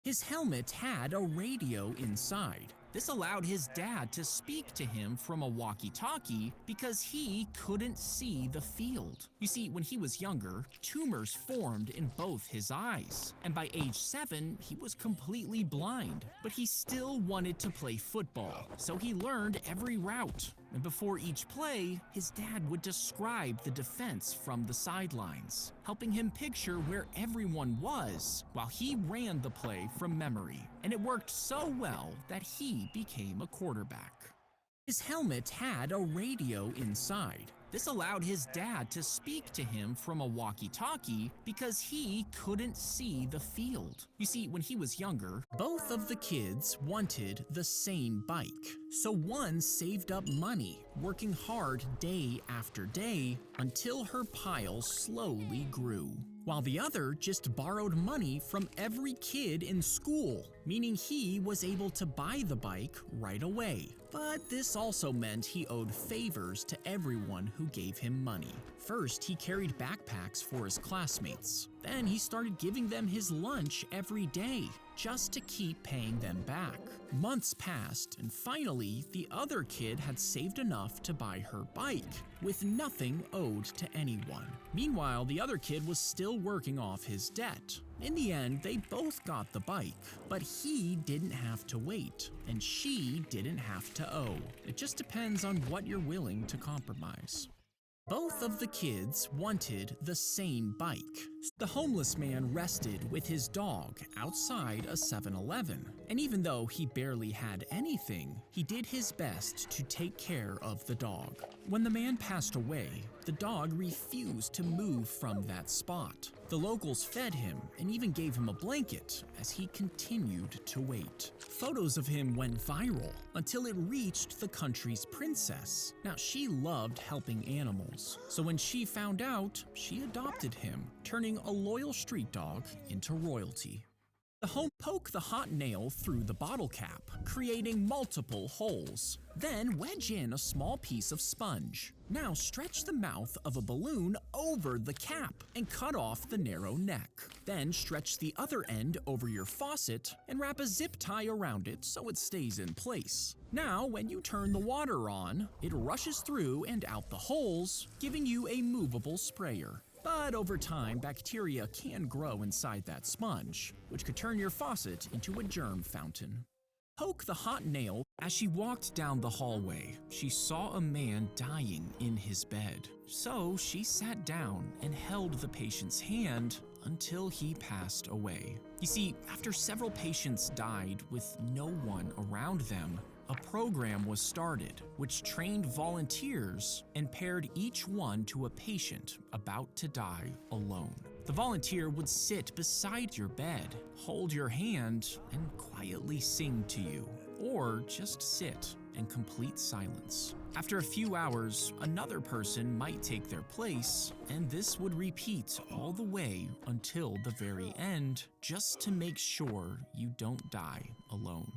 His helmet had a radio inside. This allowed his dad to speak to him from a walkie-talkie because he couldn't see the field. You see, when he was younger, tumors formed in both his eyes, and by age 7, he was completely blind. But he still wanted to play football, so he learned every route. And before each play, his dad would describe the defense from the sidelines, helping him picture where everyone was while he ran the play from memory. And it worked so well that he became a quarterback. His helmet had a radio inside. This allowed his dad to speak to him from a walkie-talkie because he couldn't see the field. You see, when he was younger, both of the kids wanted the same bike. So one saved up money, working hard day after day until her pile slowly grew, while the other just borrowed money from every kid in school, meaning he was able to buy the bike right away. But this also meant he owed favors to everyone who gave him money. First, he carried backpacks for his classmates. Then he started giving them his lunch every day, just to keep paying them back. Months passed, and finally, the other kid had saved enough to buy her bike, with nothing owed to anyone. Meanwhile, the other kid was still working off his debt. In the end, they both got the bike, but he didn't have to wait, and she didn't have to owe. It just depends on what you're willing to compromise. Both of the kids wanted the same bike. The homeless man rested with his dog outside a 7-Eleven, and even though he barely had anything, he did his best to take care of the dog. When the man passed away, the dog refused to move from that spot. The locals fed him and even gave him a blanket as he continued to wait. Photos of him went viral until it reached the country's princess. Now, she loved helping animals, so when she found out, she adopted him, turning a loyal street dog into royalty. The home poke the hot nail through the bottle cap, creating multiple holes. Then wedge in a small piece of sponge. Now stretch the mouth of a balloon over the cap and cut off the narrow neck. Then stretch the other end over your faucet and wrap a zip tie around it so it stays in place. Now, when you turn the water on, it rushes through and out the holes, giving you a movable sprayer. But over time, bacteria can grow inside that sponge, which could turn your faucet into a germ fountain. Poke the hot nail. As she walked down the hallway, she saw a man dying in his bed. So she sat down and held the patient's hand until he passed away. You see, after several patients died with no one around them, a program was started which trained volunteers and paired each one to a patient about to die alone. The volunteer would sit beside your bed, hold your hand, and quietly sing to you, or just sit in complete silence. After a few hours, another person might take their place, and this would repeat all the way until the very end, just to make sure you don't die alone.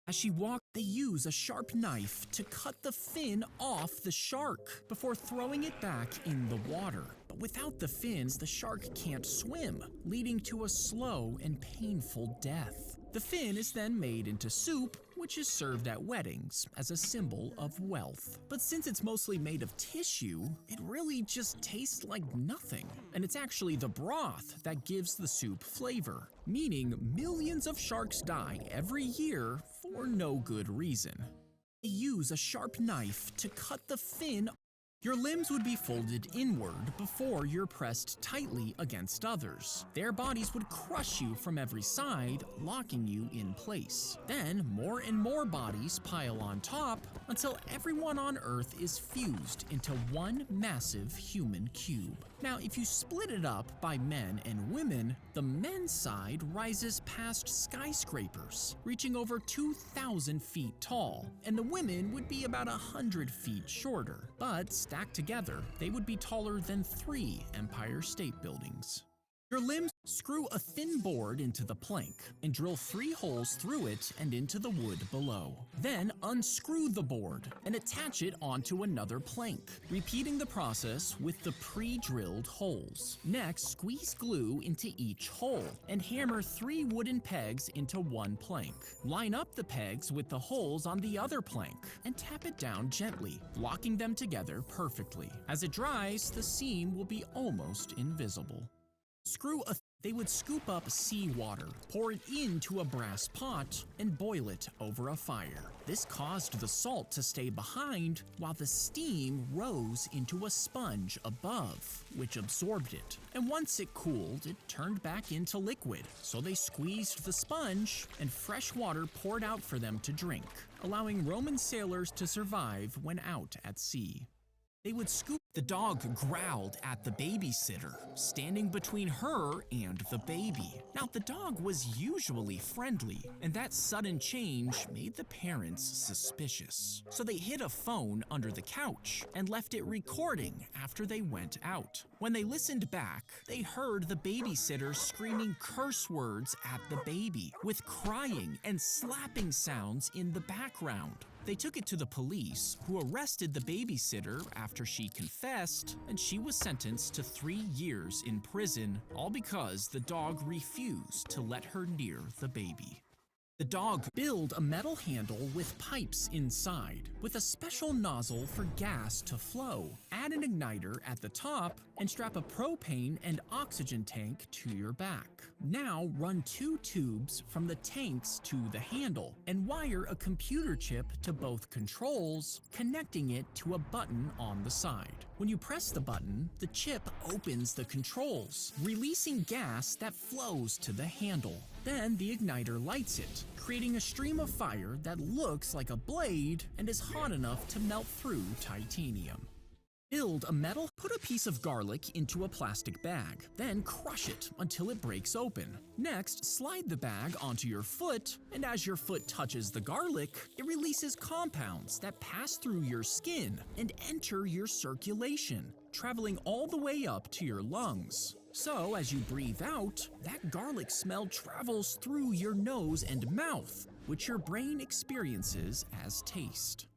As she walked, they use a sharp knife to cut the fin off the shark before throwing it back in the water. But without the fins, the shark can't swim, leading to a slow and painful death. The fin is then made into soup, which is served at weddings as a symbol of wealth. But since it's mostly made of tissue, it really just tastes like nothing. And it's actually the broth that gives the soup flavor, meaning millions of sharks die every year for no good reason. They use a sharp knife to cut the fin. Your limbs would be folded inward before you're pressed tightly against others. Their bodies would crush you from every side, locking you in place. Then more and more bodies pile on top until everyone on Earth is fused into one massive human cube. Now, if you split it up by men and women, the men's side rises past skyscrapers, reaching over 2,000 feet tall, and the women would be about 100 feet shorter. But stacked together, they would be taller than 3 Empire State Buildings. Your limbs screw a thin board into the plank and drill 3 holes through it and into the wood below. Then unscrew the board and attach it onto another plank, repeating the process with the pre-drilled holes. Next, squeeze glue into each hole and hammer 3 wooden pegs into one plank. Line up the pegs with the holes on the other plank and tap it down gently, locking them together perfectly. As it dries, the seam will be almost invisible. They would scoop up seawater, pour it into a brass pot, and boil it over a fire. This caused the salt to stay behind while the steam rose into a sponge above, which absorbed it. And once it cooled, it turned back into liquid. So they squeezed the sponge and fresh water poured out for them to drink, allowing Roman sailors to survive when out at sea. They would scoop. The dog growled at the babysitter, standing between her and the baby. Now, the dog was usually friendly, and that sudden change made the parents suspicious. So they hid a phone under the couch and left it recording after they went out. When they listened back, they heard the babysitter screaming curse words at the baby, with crying and slapping sounds in the background. They took it to the police, who arrested the babysitter after she confessed, and she was sentenced to 3 years in prison, all because the dog refused to let her near the baby. The dog built a metal handle with pipes inside, with a special nozzle for gas to flow. Add an igniter at the top and strap a propane and oxygen tank to your back. Now run 2 tubes from the tanks to the handle and wire a computer chip to both controls, connecting it to a button on the side. When you press the button, the chip opens the controls, releasing gas that flows to the handle. Then the igniter lights it, creating a stream of fire that looks like a blade and is hot enough to melt through titanium. Put a piece of garlic into a plastic bag, then crush it until it breaks open. Next, slide the bag onto your foot, and as your foot touches the garlic, it releases compounds that pass through your skin and enter your circulation, traveling all the way up to your lungs. So, as you breathe out, that garlic smell travels through your nose and mouth, which your brain experiences as taste.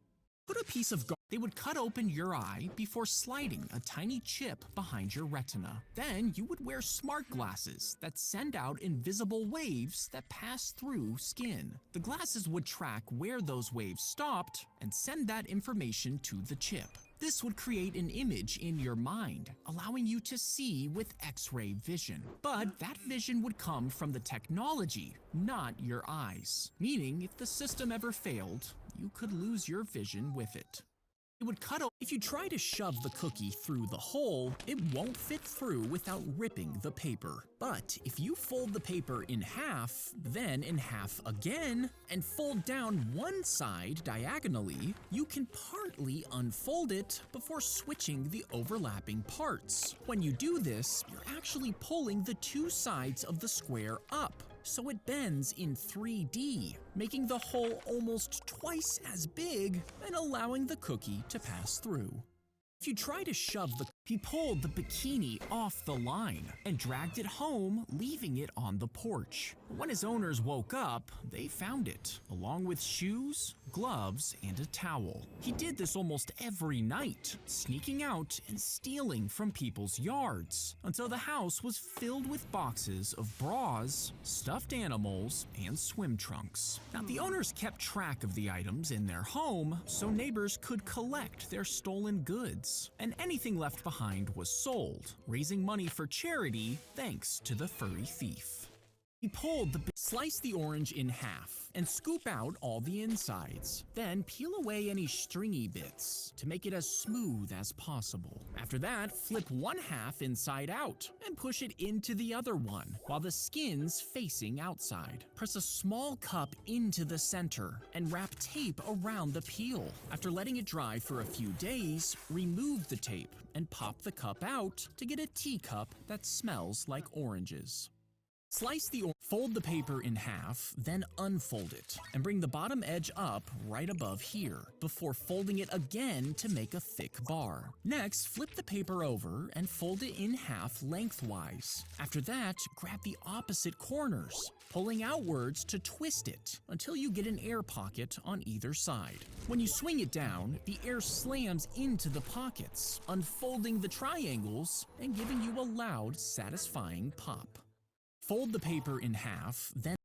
They would cut open your eye before sliding a tiny chip behind your retina. Then you would wear smart glasses that send out invisible waves that pass through skin. The glasses would track where those waves stopped and send that information to the chip. This would create an image in your mind, allowing you to see with X-ray vision. But that vision would come from the technology, not your eyes. Meaning, if the system ever failed, you could lose your vision with it. If you try to shove the cookie through the hole, it won't fit through without ripping the paper. But if you fold the paper in half, then in half again, and fold down one side diagonally, you can partly unfold it before switching the overlapping parts. When you do this, you're actually pulling the 2 sides of the square up, so it bends in 3D, making the hole almost twice as big and allowing the cookie to pass through. If you try to he pulled the bikini off the line and dragged it home, leaving it on the porch. When his owners woke up, they found it, along with shoes, gloves, and a towel. He did this almost every night, sneaking out and stealing from people's yards, until the house was filled with boxes of bras, stuffed animals, and swim trunks. Now, the owners kept track of the items in their home so neighbors could collect their stolen goods, and anything left behind was sold, raising money for charity thanks to the furry thief. He slice the orange in half and scoop out all the insides. Then peel away any stringy bits to make it as smooth as possible. After that, flip one half inside out and push it into the other one while the skin's facing outside. Press a small cup into the center and wrap tape around the peel. After letting it dry for a few days, remove the tape and pop the cup out to get a teacup that smells like oranges. Fold the paper in half, then unfold it, and bring the bottom edge up right above here, before folding it again to make a thick bar. Next, flip the paper over and fold it in half lengthwise. After that, grab the opposite corners, pulling outwards to twist it until you get an air pocket on either side. When you swing it down, the air slams into the pockets, unfolding the triangles and giving you a loud, satisfying pop. Fold the paper in half, then